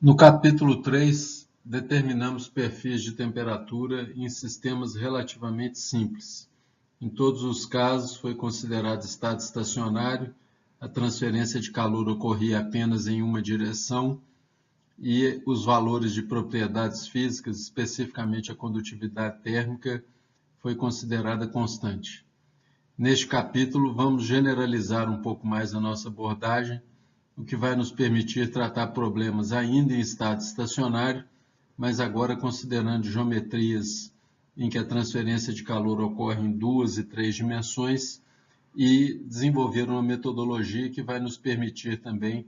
No capítulo 3, determinamos perfis de temperatura em sistemas relativamente simples. Em todos os casos, foi considerado estado estacionário, a transferência de calor ocorria apenas em uma direção e os valores de propriedades físicas, especificamente a condutividade térmica, foi considerada constante. Neste capítulo, vamos generalizar um pouco mais a nossa abordagem, o que vai nos permitir tratar problemas ainda em estado estacionário, mas agora considerando geometrias em que a transferência de calor ocorre em 2 e 3 dimensões e desenvolver uma metodologia que vai nos permitir também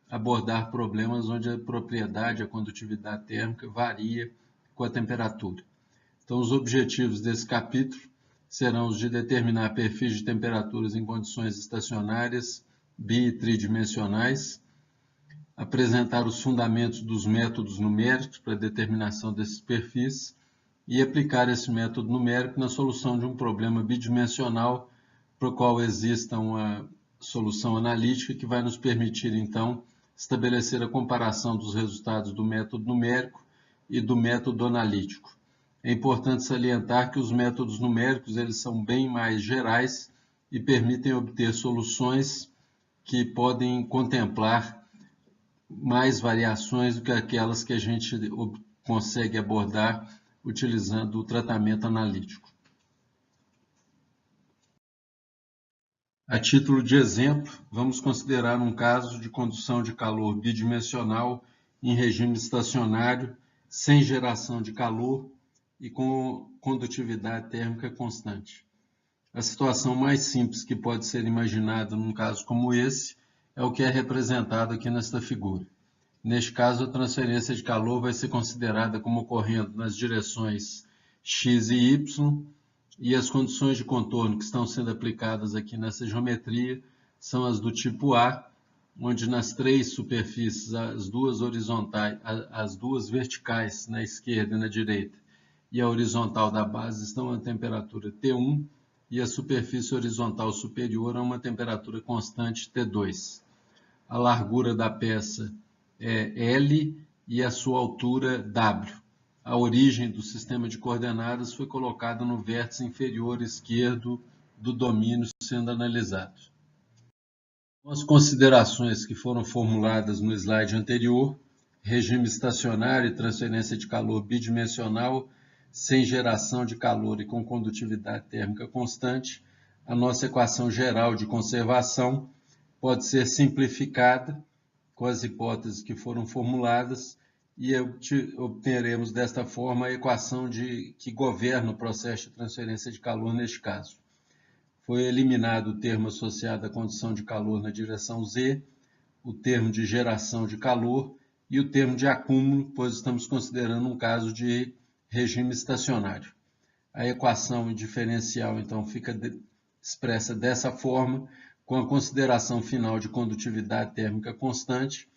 abordar problemas onde a propriedade, a condutividade térmica varia com a temperatura. Então, os objetivos desse capítulo serão os de determinar perfis de temperaturas em condições estacionárias bi- e tridimensionais, apresentar os fundamentos dos métodos numéricos para a determinação desses perfis e aplicar esse método numérico na solução de um problema bidimensional para o qual exista uma solução analítica que vai nos permitir, então, estabelecer a comparação dos resultados do método numérico e do método analítico. É importante salientar que os métodos numéricos eles são bem mais gerais e permitem obter soluções que podem contemplar mais variações do que aquelas que a gente consegue abordar utilizando o tratamento analítico. A título de exemplo, vamos considerar um caso de condução de calor bidimensional em regime estacionário, sem geração de calor e com condutividade térmica constante. A situação mais simples que pode ser imaginada num caso como esse é o que é representado aqui nesta figura. Neste caso, a transferência de calor vai ser considerada como ocorrendo nas direções x e y, e as condições de contorno que estão sendo aplicadas aqui nessa geometria são as do tipo A, onde nas três superfícies, as duas horizontais, as duas verticais na esquerda e na direita, e a horizontal da base estão a temperatura T1, e a superfície horizontal superior a uma temperatura constante T2. A largura da peça é L e a sua altura W. A origem do sistema de coordenadas foi colocada no vértice inferior esquerdo do domínio sendo analisado. As considerações que foram formuladas no slide anterior, regime estacionário e transferência de calor bidimensional, sem geração de calor e com condutividade térmica constante, a nossa equação geral de conservação pode ser simplificada com as hipóteses que foram formuladas e obteremos desta forma a equação que governa o processo de transferência de calor neste caso. Foi eliminado o termo associado à condição de calor na direção Z, o termo de geração de calor e o termo de acúmulo, pois estamos considerando um caso de regime estacionário. A equação diferencial, então, fica expressa dessa forma, com a consideração final de condutividade térmica constante.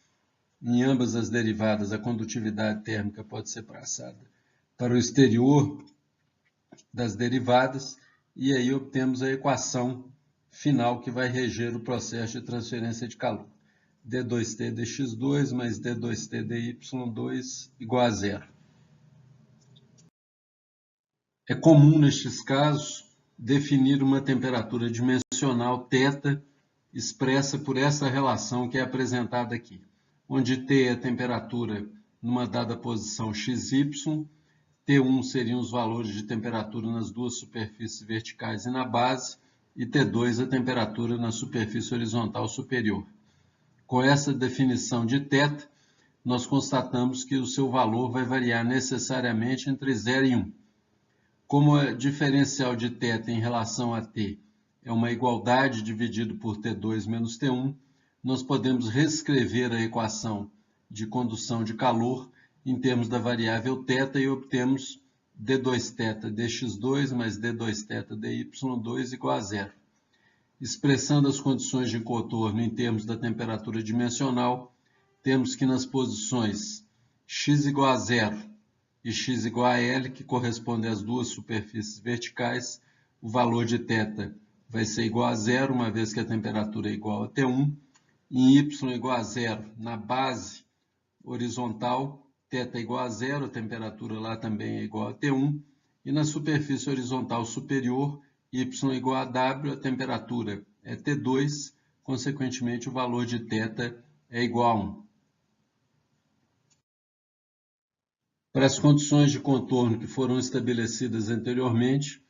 Em ambas as derivadas, a condutividade térmica pode ser passada para o exterior das derivadas, e aí obtemos a equação final que vai reger o processo de transferência de calor. d2t dx2 mais d2t dy2 igual a zero. É comum, nestes casos, definir uma temperatura dimensional θ expressa por essa relação que é apresentada aqui, onde T é a temperatura numa dada posição XY, T1 seriam os valores de temperatura nas duas superfícies verticais e na base, e T2 a temperatura na superfície horizontal superior. Com essa definição de θ, nós constatamos que o seu valor vai variar necessariamente entre 0 e 1. Como a diferencial de θ em relação a T é uma igualdade dividido por T2 menos T1, nós podemos reescrever a equação de condução de calor em termos da variável θ e obtemos d2θ dx2 mais d2θ dy2 igual a zero. Expressando as condições de contorno em termos da temperatura dimensional, temos que nas posições x igual a zero e x igual a L, que correspondem às duas superfícies verticais, o valor de θ vai ser igual a zero, uma vez que a temperatura é igual a T1, em y igual a zero na base horizontal, θ igual a zero, a temperatura lá também é igual a T1, e na superfície horizontal superior, y igual a W, a temperatura é T2, consequentemente o valor de θ é igual a 1. Para as condições de contorno que foram estabelecidas anteriormente,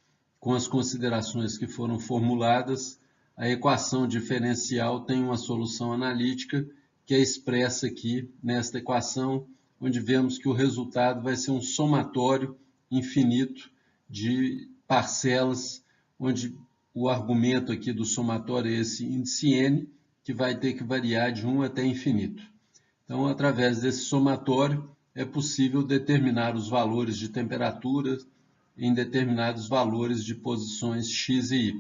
com as considerações que foram formuladas, a equação diferencial tem uma solução analítica que é expressa aqui nesta equação, onde vemos que o resultado vai ser um somatório infinito de parcelas, onde o argumento aqui do somatório é esse índice n, que vai ter que variar de 1 até infinito. Então, através desse somatório, é possível determinar os valores de temperatura em determinados valores de posições x e y.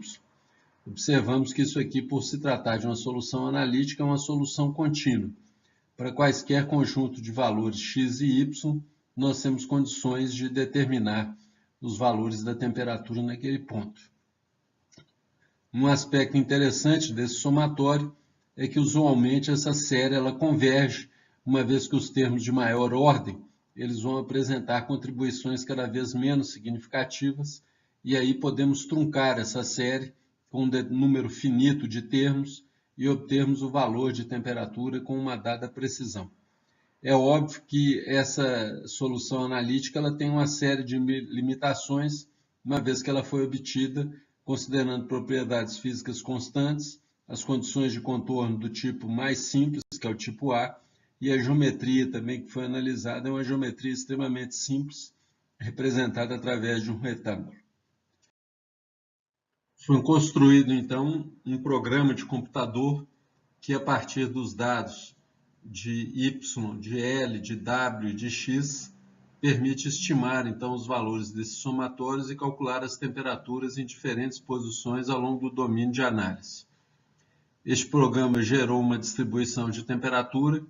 Observamos que isso aqui, por se tratar de uma solução analítica, é uma solução contínua. Para quaisquer conjunto de valores x e y, nós temos condições de determinar os valores da temperatura naquele ponto. Um aspecto interessante desse somatório é que, usualmente, essa série ela converge, uma vez que os termos de maior ordem eles vão apresentar contribuições cada vez menos significativas, e aí podemos truncar essa série com um número finito de termos e obtermos o valor de temperatura com uma dada precisão. É óbvio que essa solução analítica ela tem uma série de limitações, uma vez que ela foi obtida considerando propriedades físicas constantes, as condições de contorno do tipo mais simples, que é o tipo A, e a geometria também que foi analisada é uma geometria extremamente simples, representada através de um retângulo. Foi construído, então, um programa de computador que, a partir dos dados de y, de L, de W e de x, permite estimar, então, os valores desses somatórios e calcular as temperaturas em diferentes posições ao longo do domínio de análise. Este programa gerou uma distribuição de temperatura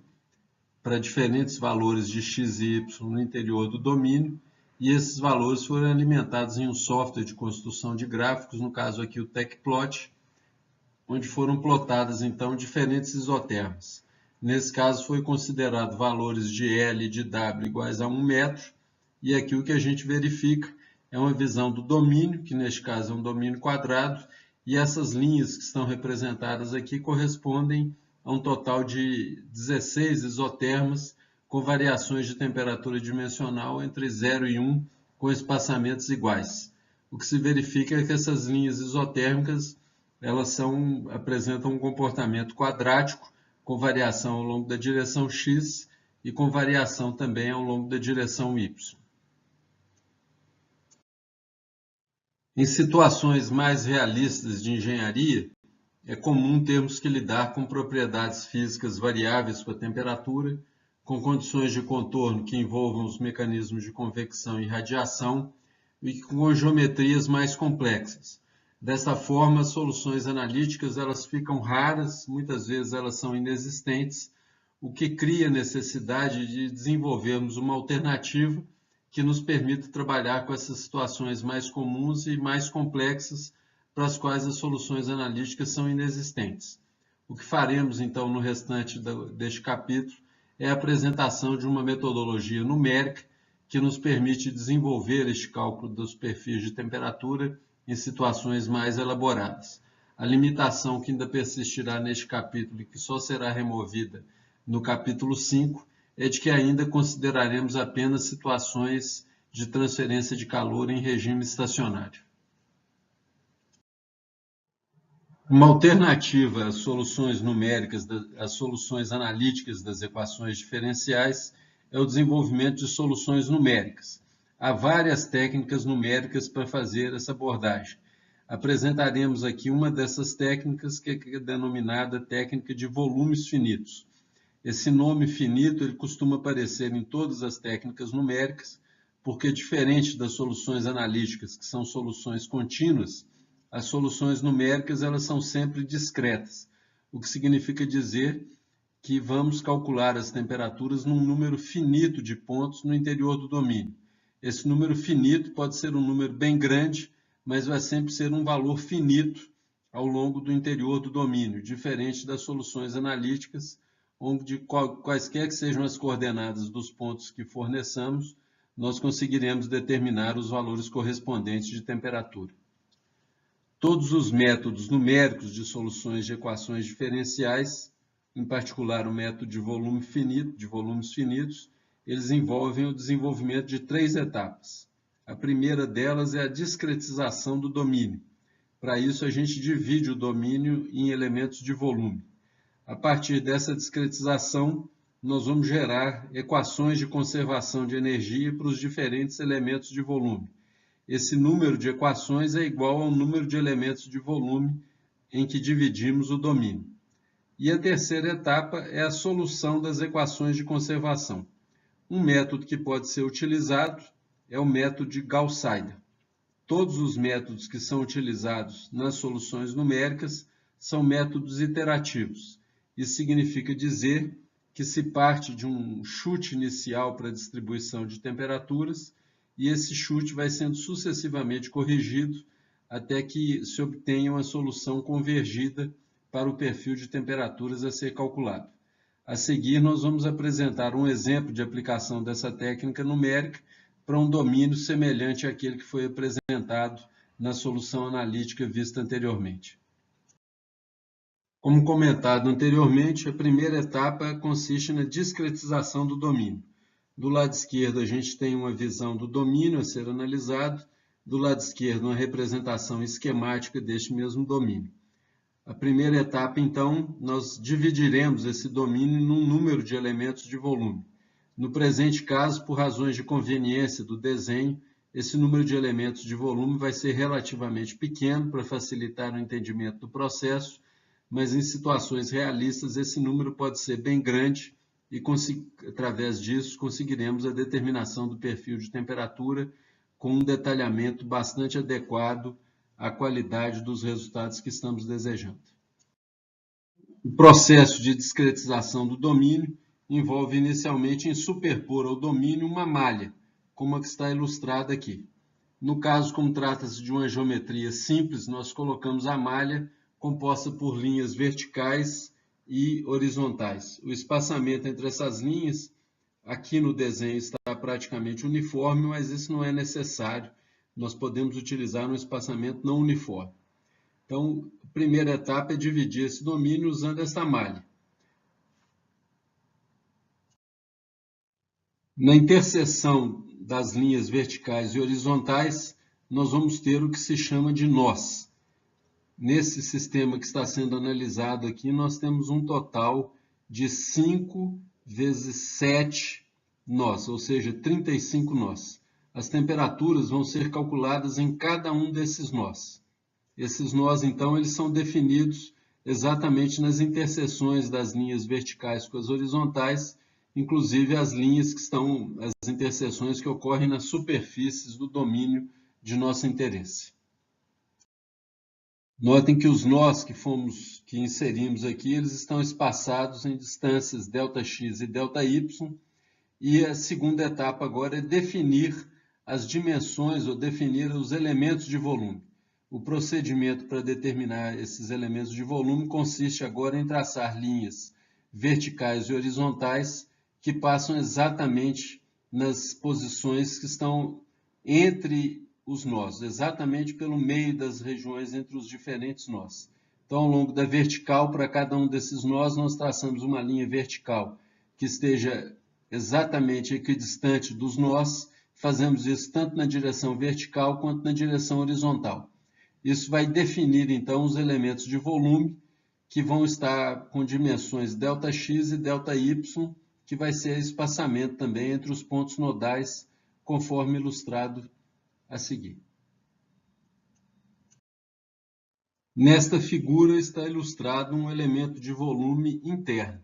para diferentes valores de x e y no interior do domínio, e esses valores foram alimentados em um software de construção de gráficos, no caso aqui o TecPlot, onde foram plotadas então diferentes isotermas. Nesse caso foi considerado valores de L e de W iguais a 1 metro, e aqui o que a gente verifica é uma visão do domínio, que neste caso é um domínio quadrado, e essas linhas que estão representadas aqui correspondem a um total de 16 isotermas com variações de temperatura dimensional entre 0 e 1 com espaçamentos iguais. O que se verifica é que essas linhas isotérmicas elas apresentam um comportamento quadrático com variação ao longo da direção x e com variação também ao longo da direção y. Em situações mais realistas de engenharia, é comum termos que lidar com propriedades físicas variáveis para a temperatura, com condições de contorno que envolvam os mecanismos de convecção e radiação e com geometrias mais complexas. Dessa forma, as soluções analíticas elas ficam raras, muitas vezes elas são inexistentes, o que cria a necessidade de desenvolvermos uma alternativa que nos permita trabalhar com essas situações mais comuns e mais complexas para as quais as soluções analíticas são inexistentes. O que faremos, então, no restante deste capítulo é a apresentação de uma metodologia numérica que nos permite desenvolver este cálculo dos perfis de temperatura em situações mais elaboradas. A limitação que ainda persistirá neste capítulo e que só será removida no capítulo 5 é de que ainda consideraremos apenas situações de transferência de calor em regime estacionário. Uma alternativa às soluções numéricas, às soluções analíticas das equações diferenciais é o desenvolvimento de soluções numéricas. Há várias técnicas numéricas para fazer essa abordagem. Apresentaremos aqui uma dessas técnicas que é denominada técnica de volumes finitos. Esse nome finito ele costuma aparecer em todas as técnicas numéricas, porque diferente das soluções analíticas, que são soluções contínuas, as soluções numéricas elas são sempre discretas, o que significa dizer que vamos calcular as temperaturas num número finito de pontos no interior do domínio. Esse número finito pode ser um número bem grande, mas vai sempre ser um valor finito ao longo do interior do domínio, diferente das soluções analíticas, onde quaisquer que sejam as coordenadas dos pontos que forneçamos, nós conseguiremos determinar os valores correspondentes de temperatura. Todos os métodos numéricos de soluções de equações diferenciais, em particular o método de volume finito, de volumes finitos, eles envolvem o desenvolvimento de 3 etapas. A primeira delas é a discretização do domínio. Para isso, a gente divide o domínio em elementos de volume. A partir dessa discretização, nós vamos gerar equações de conservação de energia para os diferentes elementos de volume. Esse número de equações é igual ao número de elementos de volume em que dividimos o domínio. E a terceira etapa é a solução das equações de conservação. Um método que pode ser utilizado é o método de Gauss-Seidel. Todos os métodos que são utilizados nas soluções numéricas são métodos iterativos. Isso significa dizer que se parte de um chute inicial para a distribuição de temperaturas e esse chute vai sendo sucessivamente corrigido até que se obtenha uma solução convergida para o perfil de temperaturas a ser calculado. A seguir, nós vamos apresentar um exemplo de aplicação dessa técnica numérica para um domínio semelhante àquele que foi apresentado na solução analítica vista anteriormente. Como comentado anteriormente, a primeira etapa consiste na discretização do domínio. Do lado esquerdo, a gente tem uma visão do domínio a ser analisado, do lado esquerdo, uma representação esquemática deste mesmo domínio. A primeira etapa, então, nós dividiremos esse domínio num número de elementos de volume. No presente caso, por razões de conveniência do desenho, esse número de elementos de volume vai ser relativamente pequeno para facilitar o entendimento do processo, mas em situações realistas esse número pode ser bem grande e, através disso, conseguiremos a determinação do perfil de temperatura com um detalhamento bastante adequado à qualidade dos resultados que estamos desejando. O processo de discretização do domínio envolve inicialmente em superpor ao domínio uma malha, como a que está ilustrada aqui. No caso, como trata-se de uma geometria simples, nós colocamos a malha composta por linhas verticais e horizontais. O espaçamento entre essas linhas, aqui no desenho, está praticamente uniforme, mas isso não é necessário. Nós podemos utilizar um espaçamento não uniforme. Então, a primeira etapa é dividir esse domínio usando esta malha. Na interseção das linhas verticais e horizontais, nós vamos ter o que se chama de nós. Nesse sistema que está sendo analisado aqui, nós temos um total de 5 vezes 7 nós, ou seja, 35 nós. As temperaturas vão ser calculadas em cada um desses nós. Esses nós, então, eles são definidos exatamente nas interseções das linhas verticais com as horizontais, inclusive as linhas que estão, as interseções que ocorrem nas superfícies do domínio de nosso interesse. Notem que os nós que inserimos aqui, eles estão espaçados em distâncias ΔX e ΔY, e a segunda etapa agora é definir as dimensões ou definir os elementos de volume. O procedimento para determinar esses elementos de volume consiste agora em traçar linhas verticais e horizontais que passam exatamente nas posições que estão entre os nós, exatamente pelo meio das regiões entre os diferentes nós. Então, ao longo da vertical, para cada um desses nós, nós traçamos uma linha vertical que esteja exatamente equidistante dos nós. Fazemos isso tanto na direção vertical quanto na direção horizontal. Isso vai definir, então, os elementos de volume que vão estar com dimensões ΔX e ΔY, que vai ser espaçamento também entre os pontos nodais, conforme ilustrado a seguir. Nesta figura está ilustrado um elemento de volume interno.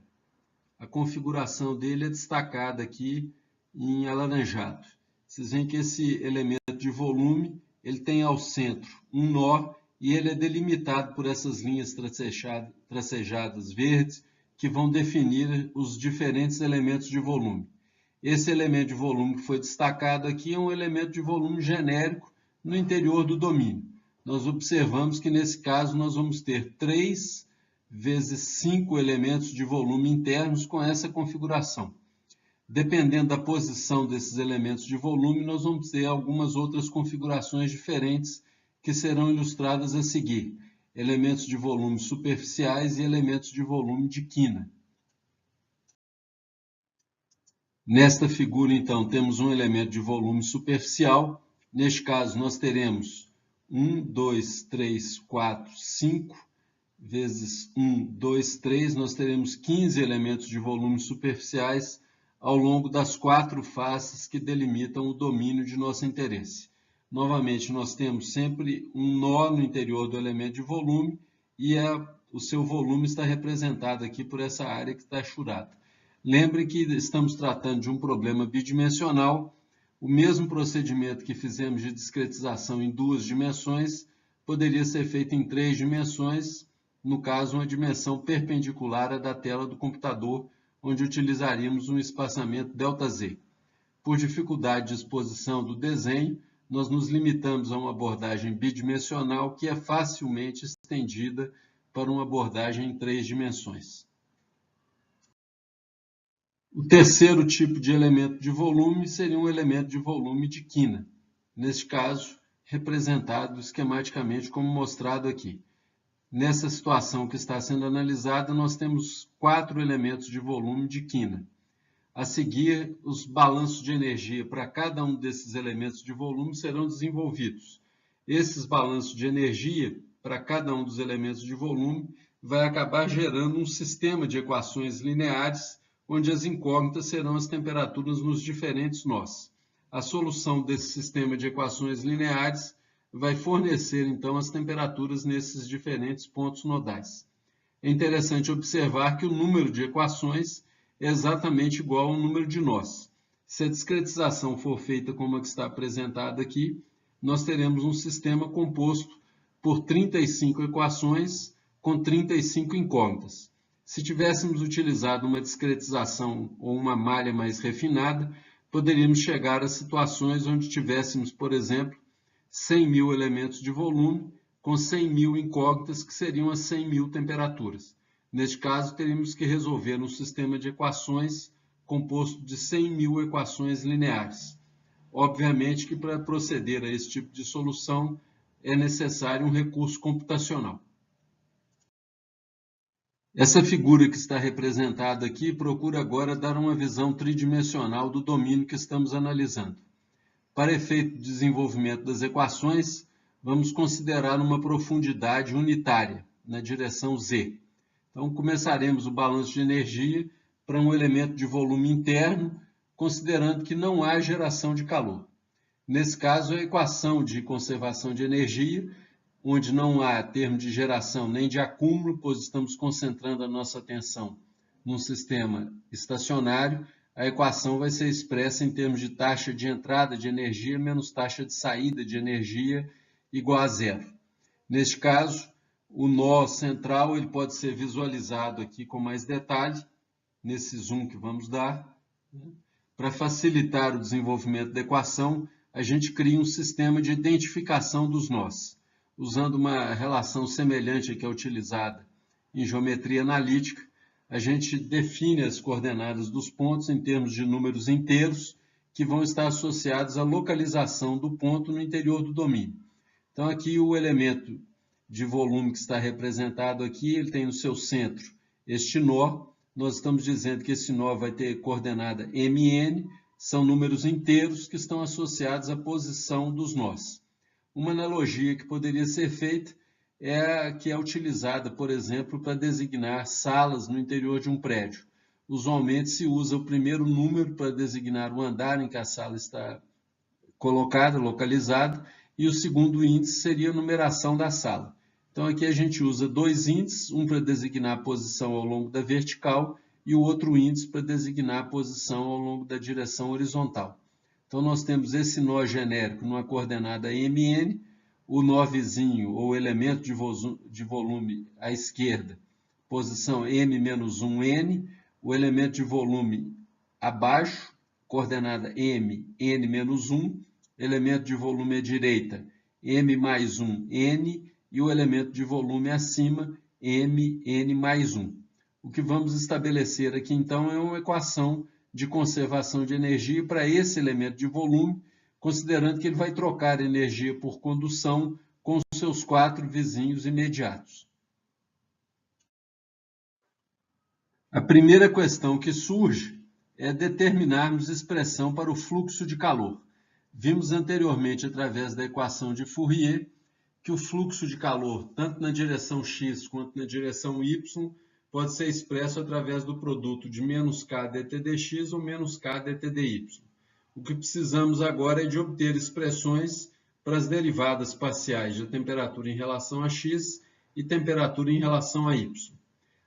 A configuração dele é destacada aqui em alaranjado. Vocês veem que esse elemento de volume ele tem ao centro um nó e ele é delimitado por essas linhas tracejadas verdes que vão definir os diferentes elementos de volume. Esse elemento de volume que foi destacado aqui é um elemento de volume genérico no interior do domínio. Nós observamos que nesse caso nós vamos ter 3 vezes 5 elementos de volume internos com essa configuração. Dependendo da posição desses elementos de volume, nós vamos ter algumas outras configurações diferentes que serão ilustradas a seguir. Elementos de volume superficiais e elementos de volume de quina. Nesta figura, então, temos um elemento de volume superficial. Neste caso, nós teremos 1, 2, 3, 4, 5, vezes 1, 2, 3. Nós teremos 15 elementos de volume superficiais ao longo das 4 faces que delimitam o domínio de nosso interesse. Novamente, nós temos sempre um nó no interior do elemento de volume e o seu volume está representado aqui por essa área que está achurada. Lembre que estamos tratando de um problema bidimensional. O mesmo procedimento que fizemos de discretização em 2 dimensões poderia ser feito em 3 dimensões, no caso, uma dimensão perpendicular à da tela do computador, onde utilizaríamos um espaçamento ΔZ. Por dificuldade de exposição do desenho, nós nos limitamos a uma abordagem bidimensional que é facilmente estendida para uma abordagem em 3 dimensões. O terceiro tipo de elemento de volume seria um elemento de volume de quina, neste caso, representado esquematicamente como mostrado aqui. Nessa situação que está sendo analisada, nós temos 4 elementos de volume de quina. A seguir, os balanços de energia para cada um desses elementos de volume serão desenvolvidos. Esses balanços de energia para cada um dos elementos de volume vai acabar gerando um sistema de equações lineares, onde as incógnitas serão as temperaturas nos diferentes nós. A solução desse sistema de equações lineares vai fornecer, então, as temperaturas nesses diferentes pontos nodais. É interessante observar que o número de equações é exatamente igual ao número de nós. Se a discretização for feita como a que está apresentada aqui, nós teremos um sistema composto por 35 equações com 35 incógnitas. Se tivéssemos utilizado uma discretização ou uma malha mais refinada, poderíamos chegar a situações onde tivéssemos, por exemplo, 100.000 elementos de volume com 100.000 incógnitas, que seriam as 100.000 temperaturas. Neste caso, teríamos que resolver um sistema de equações composto de 100.000 equações lineares. Obviamente que para proceder a esse tipo de solução é necessário um recurso computacional. Essa figura que está representada aqui procura agora dar uma visão tridimensional do domínio que estamos analisando. Para efeito de desenvolvimento das equações, vamos considerar uma profundidade unitária, na direção Z. Então, começaremos o balanço de energia para um elemento de volume interno, considerando que não há geração de calor. Nesse caso, a equação de conservação de energia, onde não há termo de geração nem de acúmulo, pois estamos concentrando a nossa atenção num sistema estacionário, a equação vai ser expressa em termos de taxa de entrada de energia menos taxa de saída de energia igual a zero. Neste caso, o nó central ele pode ser visualizado aqui com mais detalhe, nesse zoom que vamos dar. Para facilitar o desenvolvimento da equação, a gente cria um sistema de identificação dos nós, usando uma relação semelhante à que é utilizada em geometria analítica. A gente define as coordenadas dos pontos em termos de números inteiros, que vão estar associados à localização do ponto no interior do domínio. Então, aqui o elemento de volume que está representado aqui, ele tem no seu centro este nó. Nós estamos dizendo que esse nó vai ter coordenada mn, são números inteiros que estão associados à posição dos nós. Uma analogia que poderia ser feita é a que é utilizada, por exemplo, para designar salas no interior de um prédio. Usualmente se usa o primeiro número para designar o andar em que a sala está colocada, localizada, e o segundo índice seria a numeração da sala. Então aqui a gente usa 2 índices, um para designar a posição ao longo da vertical e o outro índice para designar a posição ao longo da direção horizontal. Então nós temos esse nó genérico numa coordenada mn, o nó vizinho ou elemento de volume à esquerda, posição m-1n, o elemento de volume abaixo, coordenada m, n-1, elemento de volume à direita, m mais 1, n, e o elemento de volume acima, mn mais 1. O que vamos estabelecer aqui, então, é uma equação de conservação de energia para esse elemento de volume, considerando que ele vai trocar energia por condução com os seus 4 vizinhos imediatos. A primeira questão que surge é determinarmos expressão para o fluxo de calor. Vimos anteriormente, através da equação de Fourier, que o fluxo de calor, tanto na direção x quanto na direção y, pode ser expresso através do produto de menos k dt dx ou menos k dt dy. O que precisamos agora é de obter expressões para as derivadas parciais de temperatura em relação a x e temperatura em relação a y.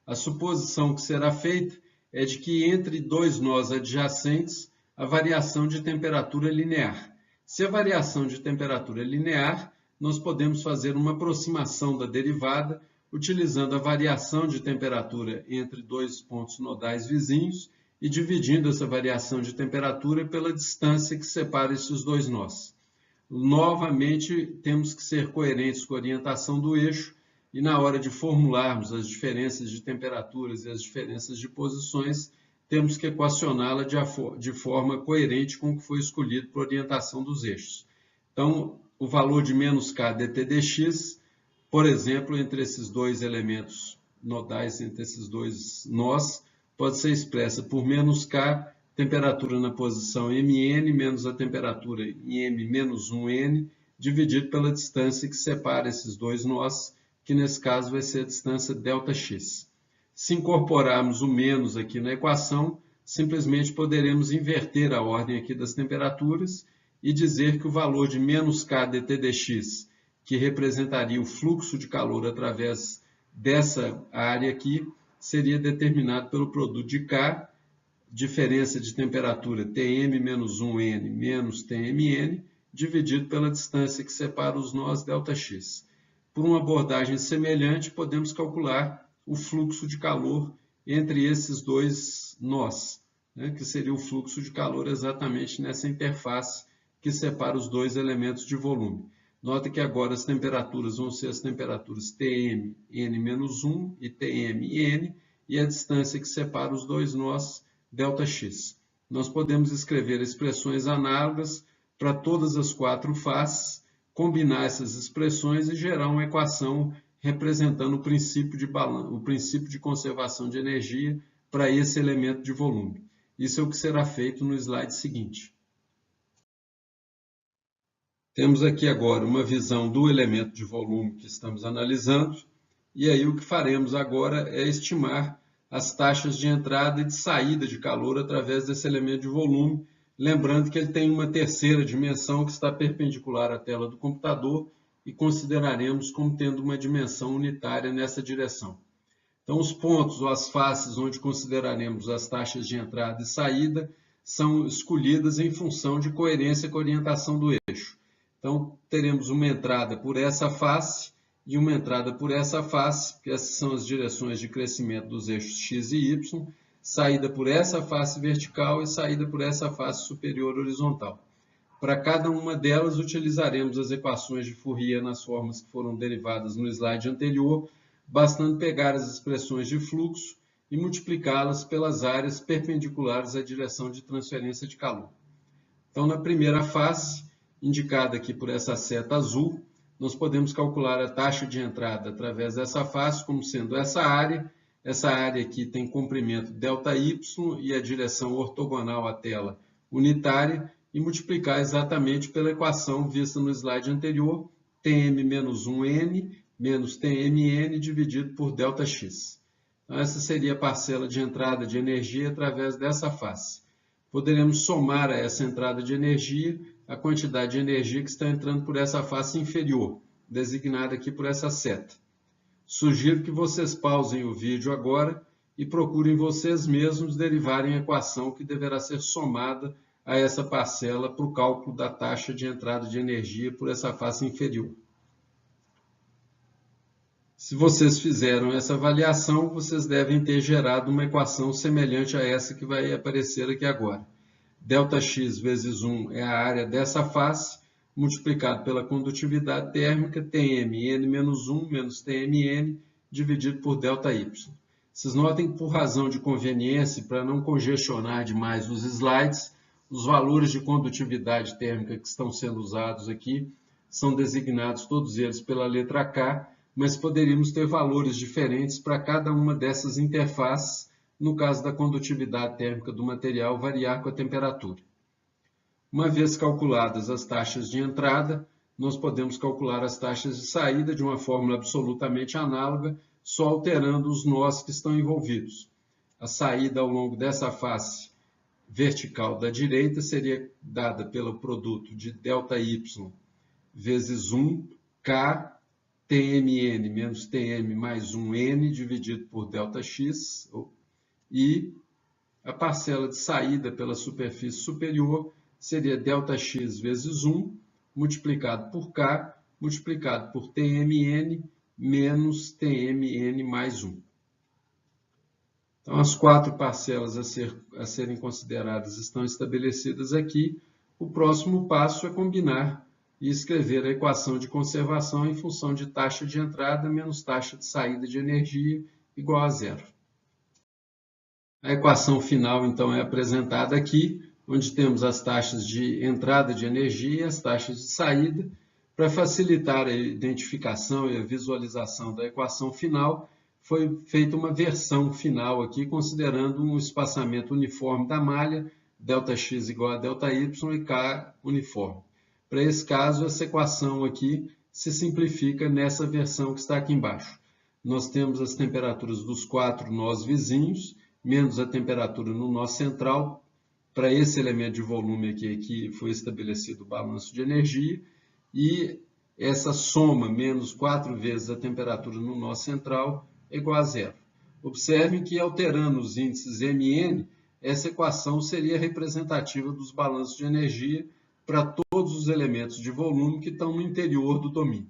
A suposição que será feita é de que entre dois nós adjacentes a variação de temperatura é linear. Se a variação de temperatura é linear, nós podemos fazer uma aproximação da derivada utilizando a variação de temperatura entre dois pontos nodais vizinhos e dividindo essa variação de temperatura pela distância que separa esses dois nós. Novamente, temos que ser coerentes com a orientação do eixo e na hora de formularmos as diferenças de temperaturas e as diferenças de posições, temos que equacioná-la de forma coerente com o que foi escolhido por orientação dos eixos. Então, o valor de menos k dt dx, por exemplo, entre esses dois elementos nodais, entre esses dois nós, pode ser expressa por menos k, temperatura na posição mn, menos a temperatura em m menos 1n, dividido pela distância que separa esses dois nós, que nesse caso vai ser a distância ΔX. Se incorporarmos o menos aqui na equação, simplesmente poderemos inverter a ordem aqui das temperaturas e dizer que o valor de menos k dt dx, que representaria o fluxo de calor através dessa área aqui, seria determinado pelo produto de K, diferença de temperatura Tm menos 1n menos Tmn, dividido pela distância que separa os nós ΔX. Por uma abordagem semelhante, podemos calcular o fluxo de calor entre esses dois nós, que seria o fluxo de calor exatamente nessa interface que separa os dois elementos de volume. Nota que agora as temperaturas vão ser as temperaturas Tm, n-1 e Tm e n, e a distância que separa os dois nós, ΔX. Nós podemos escrever expressões análogas para todas as 4 faces, combinar essas expressões e gerar uma equação representando o princípio de conservação de energia para esse elemento de volume. Isso é o que será feito no slide seguinte. Temos aqui agora uma visão do elemento de volume que estamos analisando, e aí o que faremos agora é estimar as taxas de entrada e de saída de calor através desse elemento de volume, lembrando que ele tem uma terceira dimensão que está perpendicular à tela do computador e consideraremos como tendo uma dimensão unitária nessa direção. Então, os pontos ou as faces onde consideraremos as taxas de entrada e saída são escolhidas em função de coerência com a orientação do eixo. Então, teremos uma entrada por essa face e uma entrada por essa face, que essas são as direções de crescimento dos eixos x e y, saída por essa face vertical e saída por essa face superior horizontal. Para cada uma delas, utilizaremos as equações de Fourier nas formas que foram derivadas no slide anterior, bastando pegar as expressões de fluxo e multiplicá-las pelas áreas perpendiculares à direção de transferência de calor. Então, na primeira face, indicada aqui por essa seta azul, nós podemos calcular a taxa de entrada através dessa face como sendo essa área. Essa área aqui tem comprimento ΔY e a direção ortogonal à tela unitária, e multiplicar exatamente pela equação vista no slide anterior, Tm menos 1n menos Tmn dividido por ΔX. Então, essa seria a parcela de entrada de energia através dessa face. Poderemos somar a essa entrada de energia a quantidade de energia que está entrando por essa face inferior, designada aqui por essa seta. Sugiro que vocês pausem o vídeo agora e procurem vocês mesmos derivarem a equação que deverá ser somada a essa parcela para o cálculo da taxa de entrada de energia por essa face inferior. Se vocês fizeram essa avaliação, vocês devem ter gerado uma equação semelhante a essa que vai aparecer aqui agora. ΔX vezes 1 é a área dessa face, multiplicado pela condutividade térmica, Tm n menos 1 menos Tmn, dividido por ΔY. Vocês notem que, por razão de conveniência, para não congestionar demais os slides, os valores de condutividade térmica que estão sendo usados aqui são designados todos eles pela letra K, mas poderíamos ter valores diferentes para cada uma dessas interfaces, no caso da condutividade térmica do material variar com a temperatura. Uma vez calculadas as taxas de entrada, nós podemos calcular as taxas de saída de uma fórmula absolutamente análoga, só alterando os nós que estão envolvidos. A saída ao longo dessa face vertical da direita seria dada pelo produto de ΔY vezes 1 K TMN menos TM mais 1N dividido por ΔX, e a parcela de saída pela superfície superior seria ΔX vezes 1 multiplicado por K multiplicado por TMN menos TMN mais 1. Então, as 4 parcelas a serem consideradas estão estabelecidas aqui. O próximo passo é combinar e escrever a equação de conservação em função de taxa de entrada menos taxa de saída de energia igual a zero. A equação final, então, é apresentada aqui, onde temos as taxas de entrada de energia e as taxas de saída. Para facilitar a identificação e a visualização da equação final, foi feita uma versão final aqui, considerando um espaçamento uniforme da malha, ΔX igual a ΔY e K uniforme. Para esse caso, essa equação aqui se simplifica nessa versão que está aqui embaixo. Nós temos as temperaturas dos 4 nós vizinhos, menos a temperatura no nó central. Para esse elemento de volume aqui foi estabelecido o balanço de energia, e essa soma menos 4 vezes a temperatura no nó central é igual a zero. Observem que, alterando os índices MN, essa equação seria representativa dos balanços de energia para todos os elementos de volume que estão no interior do domínio.